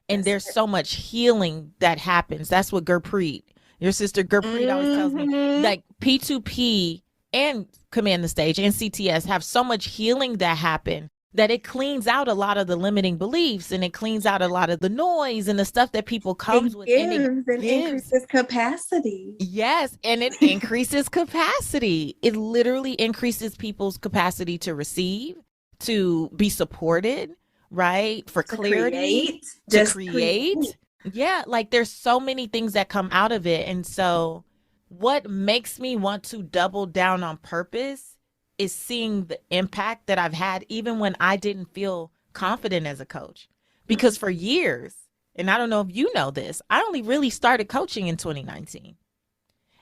And there's so much healing that happens. That's what Gurpreet, your sister Gurpreet always tells me. Like P2P and Command the Stage and CTS have so much healing that happen that it cleans out a lot of the limiting beliefs, and it cleans out a lot of the noise and the stuff that people comes with.
And increases capacity.
Yes, and it increases capacity. It literally increases people's capacity to receive, to be supported, right? For clarity, to create. Yeah, like there's so many things that come out of it. And so what makes me want to double down on purpose is seeing the impact that I've had even when I didn't feel confident as a coach. Because for years, and I don't know if you know this, I only really started coaching in 2019.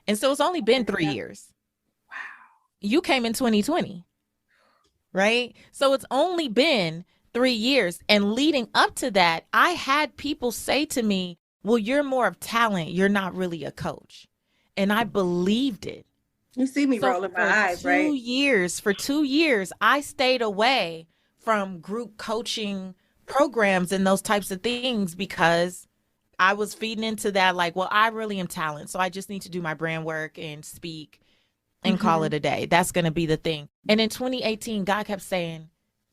And so it's only been 3 years.
Wow.
You came in 2020, right? So it's only been 3 years. And leading up to that, I had people say to me, well, you're more of talent. You're not really a coach. And I believed it.
You see me rolling my eyes, right?
For 2 years, I stayed away from group coaching programs and those types of things because I was feeding into that, like, well, I really am talent. So I just need to do my brand work and speak and call it a day. That's going to be the thing. And in 2018, God kept saying,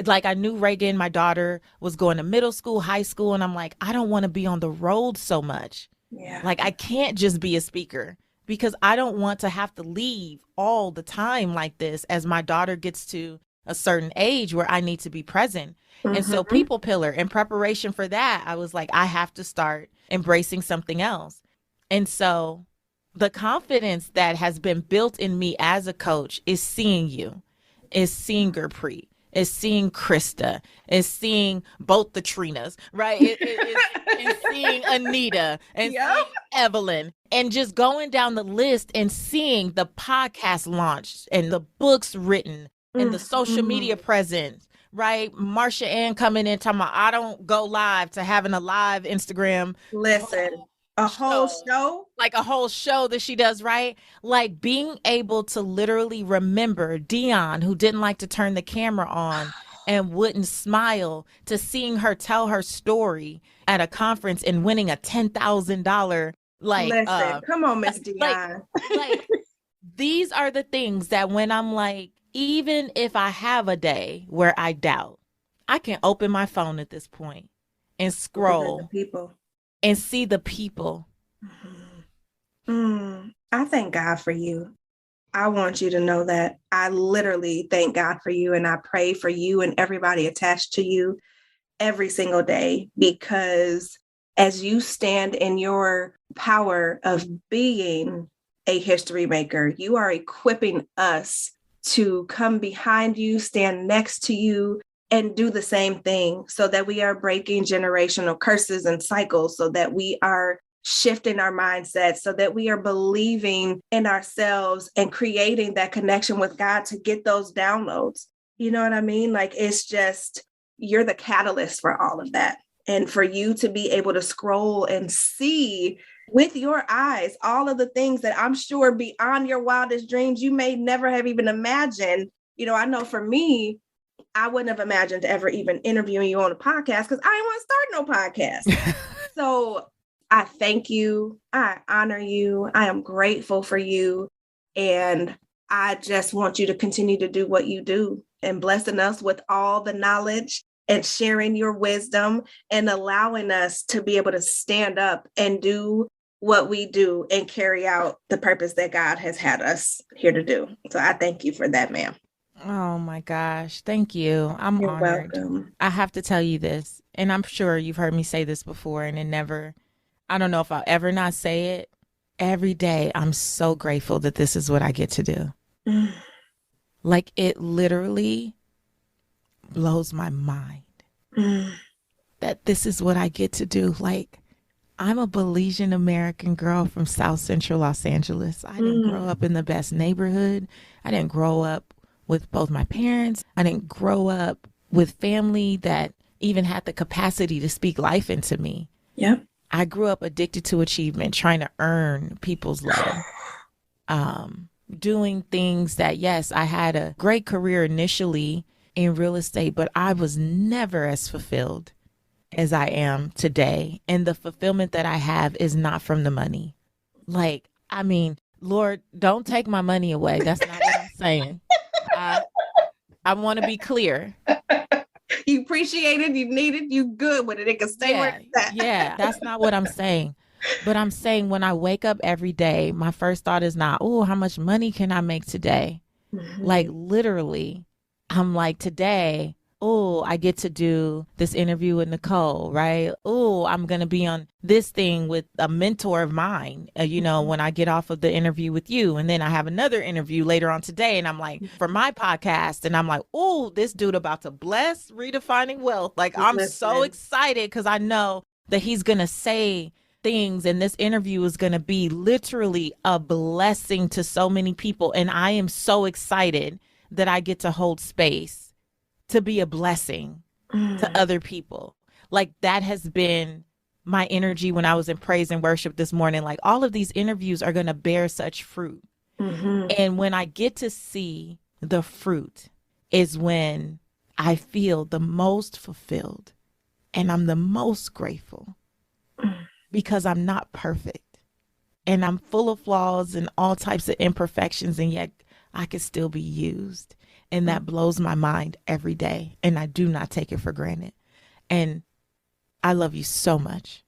like, I knew Reagan, my daughter, was going to middle school, high school. And I'm like, I don't want to be on the road so much.
Yeah.
Like, I can't just be a speaker, because I don't want to have to leave all the time like this as my daughter gets to a certain age where I need to be present. And so people pillar, in preparation for that, I was like, I have to start embracing something else. And so the confidence that has been built in me as a coach is seeing you, is seeing Gurpreet, is seeing Krista, is seeing both the Trinas, right? It's seeing Anita and seeing Evelyn, and just going down the list and seeing the podcast launched and the books written and the social media presence, right? Marsha Ann coming in talking about, I don't go live, to having a live Instagram.
Listen, a whole show?
Like a whole show that she does, right? Like being able to literally remember Dion, who didn't like to turn the camera on and wouldn't smile, to seeing her tell her story at a conference and winning a $10,000. Like,
listen, come on, Miss Dion.
Like, these are the things that when I'm like, even if I have a day where I doubt, I can open my phone at this point and scroll
people
and see the people.
I thank God for you. I want you to know that I literally thank God for you, and I pray for you and everybody attached to you every single day, because as you stand in your power of being a history maker, you are equipping us to come behind you, stand next to you, and do the same thing, so that we are breaking generational curses and cycles, so that we are shifting our mindset, so that we are believing in ourselves and creating that connection with God to get those downloads. You know what I mean? Like, it's just, you're the catalyst for all of that. And for you to be able to scroll and see with your eyes all of the things that I'm sure beyond your wildest dreams you may never have even imagined. You know, I know for me, I wouldn't have imagined ever even interviewing you on a podcast, because I didn't want to start no podcast. So I thank you. I honor you. I am grateful for you. And I just want you to continue to do what you do, and blessing us with all the knowledge and sharing your wisdom and allowing us to be able to stand up and do what we do and carry out the purpose that God has had us here to do. So I thank you for that, ma'am.
Oh my gosh. Thank you. I'm
You're
honored.
welcome.
I have to tell you this, and I'm sure you've heard me say this before, and I don't know if I'll ever not say it. Every day, I'm so grateful that this is what I get to do.
Mm.
Like, it literally blows my mind that this is what I get to do. Like, I'm a Belizean American girl from South Central Los Angeles. I didn't grow up in the best neighborhood. I didn't grow up with both my parents. I didn't grow up with family that even had the capacity to speak life into me.
Yep.
I grew up addicted to achievement, trying to earn people's love. Doing things that, yes, I had a great career initially in real estate, but I was never as fulfilled as I am today. And the fulfillment that I have is not from the money. Like, I mean, Lord, don't take my money away. That's not what I'm saying. I want to be clear.
You appreciate it, you need it, you good with it. It can stay where it's at.
Yeah, that's not what I'm saying. But I'm saying when I wake up every day, my first thought is not, oh, how much money can I make today? Like, literally, I'm like, today, oh, I get to do this interview with Nicole, right? Oh, I'm going to be on this thing with a mentor of mine, when I get off of the interview with you. And then I have another interview later on today. And I'm like, for my podcast. And I'm like, oh, this dude about to bless Redefining Wealth. Like, I'm so excited because I know that he's going to say things. And this interview is going to be literally a blessing to so many people. And I am so excited that I get to hold space to be a blessing to other people. Like, that has been my energy when I was in praise and worship this morning. Like, all of these interviews are going to bear such fruit. And when I get to see the fruit is when I feel the most fulfilled and I'm the most grateful because I'm not perfect and I'm full of flaws and all types of imperfections, and yet I can still be used. And that blows my mind every day. And I do not take it for granted. And I love you so much.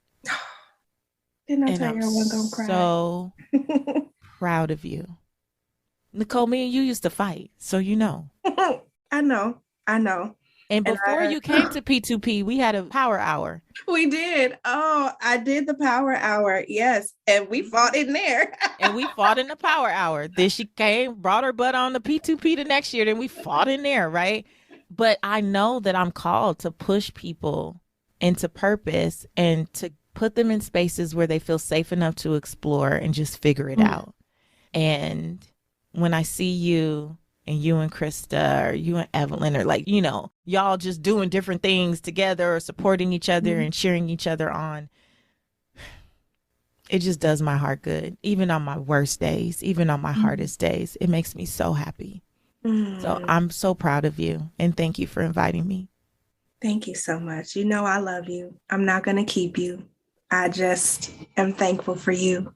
Didn't I tell you I wasn't gonna cry?
So proud of you. Nicole, me and you used to fight. So you know.
I know.
And before you came to P2P, we had a power hour.
We did. Oh, I did the power hour. Yes. And we fought in there.
And we fought in the power hour. Then she came, brought her butt on the P2P the next year. Then we fought in there, right? But I know that I'm called to push people into purpose and to put them in spaces where they feel safe enough to explore and just figure it out. And when I see you and you and Krista or you and Evelyn or like, y'all just doing different things together or supporting each other and cheering each other on, it just does my heart good. Even on my worst days, even on my hardest days, it makes me so happy. So I'm so proud of you and thank you for inviting me.
Thank you so much. You know I love you. I'm not going to keep you. I just am thankful for you.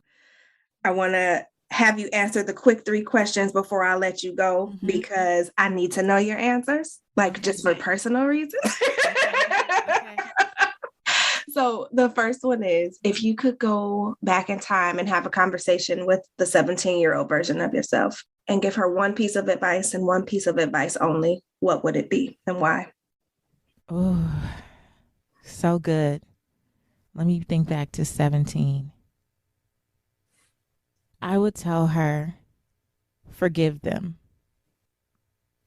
I want to have you answer the quick 3 questions before I let you go because I need to know your answers, like just for personal reasons.
Okay.
So the first one is, if you could go back in time and have a conversation with the 17-year-old version of yourself and give her one piece of advice and one piece of advice only, what would it be and why?
Oh, so good. Let me think back to 17. I would tell her, forgive them.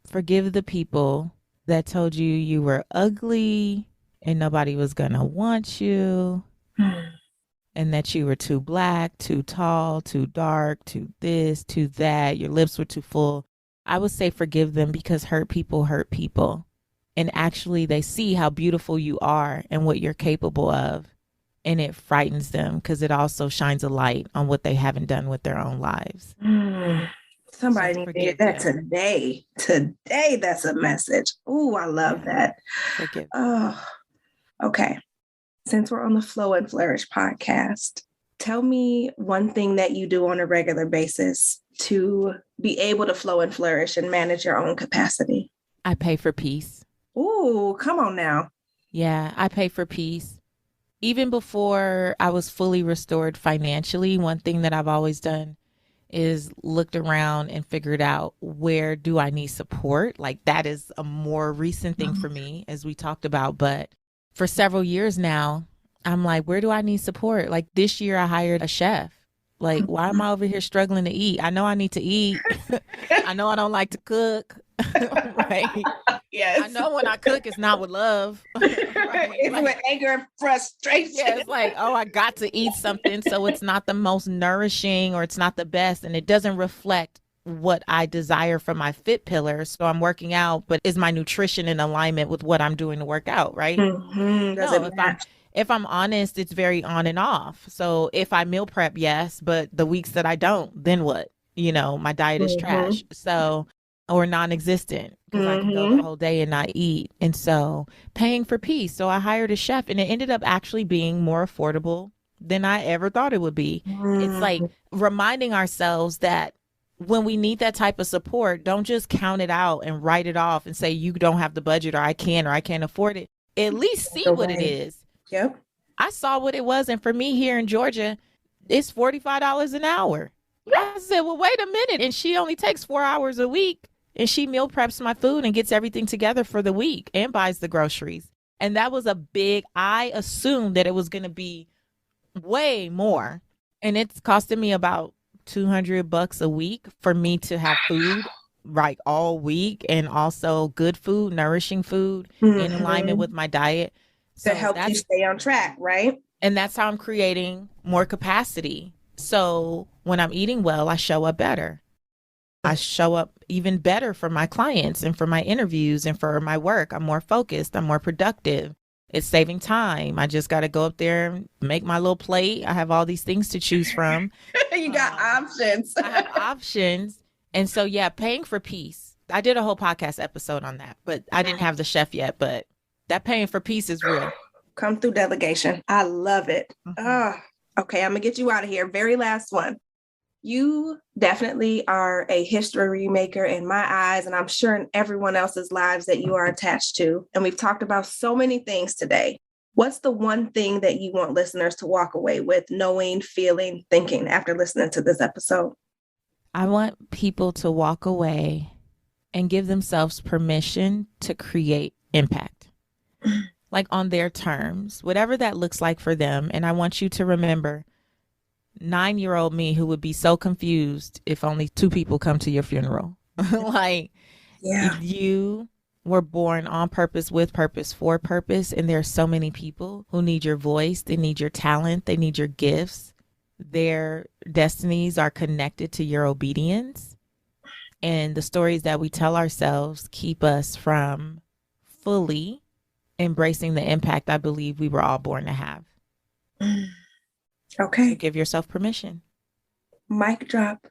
Forgive the people that told you you were ugly and nobody was going to want you and that you were too black, too tall, too dark, too this, too that. Your lips were too full. I would say forgive them because hurt people hurt people. And actually they see how beautiful you are and what you're capable of. And it frightens them because it also shines a light on what they haven't done with their own lives.
Somebody needed that today. Today, that's a message. Oh, I love that.
Forgive.
Oh, okay. Since we're on the Flow and Flourish podcast, tell me one thing that you do on a regular basis to be able to flow and flourish and manage your own capacity.
I pay for peace.
Oh, come on now.
Yeah, I pay for peace. Even before I was fully restored financially, one thing that I've always done is looked around and figured out, where do I need support? Like, that is a more recent thing for me, as we talked about. But for several years now, I'm like, where do I need support? Like this year I hired a chef. Like, why am I over here struggling to eat? I know I need to eat. I know I don't like to cook. Right.
Yes.
I know when I cook, it's not with love. Right?
It's
Like,
with anger and frustration.
yeah, it's like, oh, I got to eat something. So it's not the most nourishing or it's not the best. And it doesn't reflect what I desire from my fit pillar. So I'm working out, but is my nutrition in alignment with what I'm doing to work out? Right.
Mm-hmm. Does
No,
it match?
if I'm honest, it's very on and off. So if I meal prep, yes, but the weeks that I don't, then what? You know, my diet is trash. So, or non-existent because I can go the whole day and not eat. And so paying for peace. So I hired a chef and it ended up actually being more affordable than I ever thought it would be. It's like reminding ourselves that when we need that type of support, don't just count it out and write it off and say you don't have the budget or I can't afford it. At least see what it is.
Yep.
I saw what it was. And for me here in Georgia, it's $45 an hour. I said, well, wait a minute. And she only takes 4 hours a week and she meal preps my food and gets everything together for the week and buys the groceries. And that was I assumed that it was going to be way more. And it's costing me about $200 a week for me to have food like all week and also good food, nourishing food in alignment with my diet.
So to help you stay on track, right?
And that's how I'm creating more capacity. So when I'm eating well, I show up better. I show up even better for my clients and for my interviews and for my work. I'm more focused. I'm more productive. It's saving time. I just got to go up there and make my little plate. I have all these things to choose from.
You got options.
I have options. And so, yeah, paying for peace. I did a whole podcast episode on that, but I didn't have the chef yet, but that paying for peace is real.
Come through delegation. I love it. Okay, I'm going to get you out of here. Very last one. You definitely are a history maker in my eyes, and I'm sure in everyone else's lives that you are attached to. And we've talked about so many things today. What's the one thing that you want listeners to walk away with, knowing, feeling, thinking after listening to this episode?
I want people to walk away and give themselves permission to create impact. Like on their terms, whatever that looks like for them. And I want you to remember 9-year-old me who would be so confused if only 2 people come to your funeral. Like, you were born on purpose, with purpose, for purpose. And there are so many people who need your voice. They need your talent. They need your gifts. Their destinies are connected to your obedience. And the stories that we tell ourselves keep us from fully embracing the impact I believe we were all born to have.
Okay.
So give yourself permission.
Mic drop.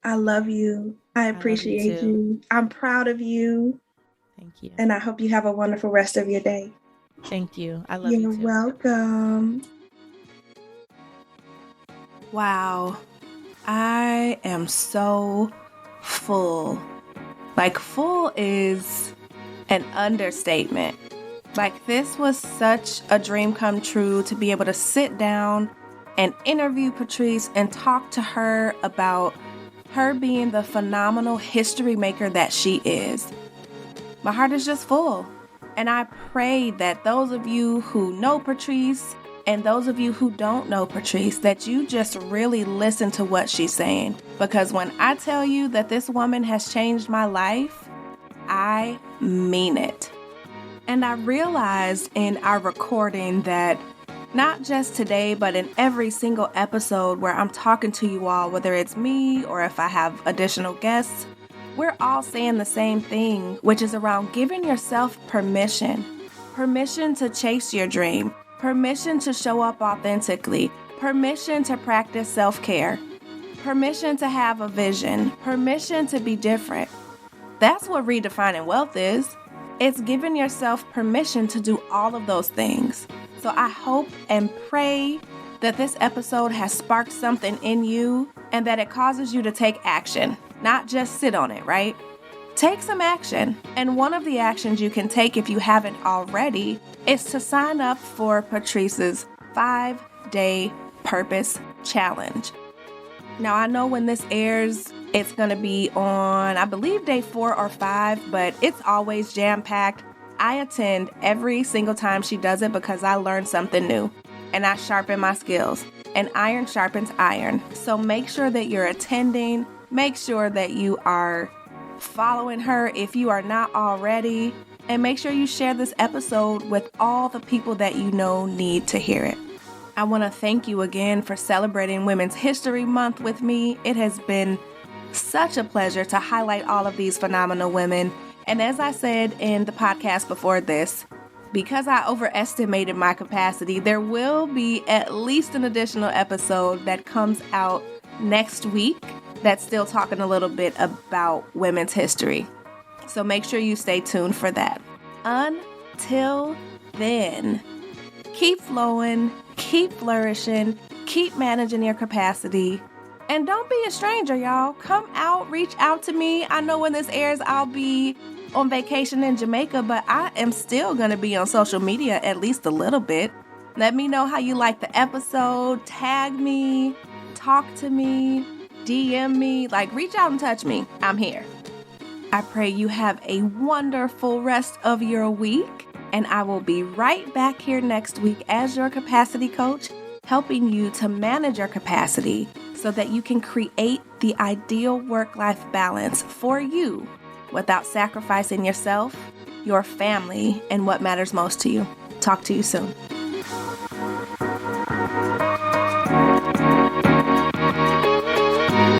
I love you. I appreciate you. I'm proud of you.
Thank you.
And I hope you have a wonderful rest of your day.
Thank you. I love you too.
You're welcome. Wow. I am so full. Like, full is an understatement. Like, this was such a dream come true to be able to sit down and interview Patrice and talk to her about her being the phenomenal history maker that she is. My heart is just full. And I pray that those of you who know Patrice and those of you who don't know Patrice, that you just really listen to what she's saying. Because when I tell you that this woman has changed my life, I mean it. And I realized in our recording that not just today, but in every single episode where I'm talking to you all, whether it's me or if I have additional guests, we're all saying the same thing, which is around giving yourself permission. Permission to chase your dream. Permission to show up authentically. Permission to practice self-care. Permission to have a vision. Permission to be different. That's what redefining wealth is. It's giving yourself permission to do all of those things. So I hope and pray that this episode has sparked something in you and that it causes you to take action, not just sit on it, right? Take some action. And one of the actions you can take if you haven't already is to sign up for Patrice's 5-day purpose challenge. Now, I know when this airs, it's going to be on, I believe, day 4 or 5, but it's always jam-packed. I attend every single time she does it because I learn something new. and I sharpen my skills. And iron sharpens iron. So make sure that you're attending. Make sure that you are following her if you are not already. And make sure you share this episode with all the people that you know need to hear it. I want to thank you again for celebrating Women's History Month with me. It has been such a pleasure to highlight all of these phenomenal women. And as I said in the podcast before this, because I overestimated my capacity, there will be at least an additional episode that comes out next week that's still talking a little bit about women's history. So make sure you stay tuned for that. Until then, keep flowing, keep flourishing, keep managing your capacity. And don't be a stranger, y'all. Come out, reach out to me. I know when this airs, I'll be on vacation in Jamaica, but I am still going to be on social media at least a little bit. Let me know how you like the episode. Tag me, talk to me, DM me, reach out and touch me. I'm here. I pray you have a wonderful rest of your week, and I will be right back here next week as your capacity coach, helping you to manage your capacity so that you can create the ideal work-life balance for you without sacrificing yourself, your family, and what matters most to you. Talk to you soon.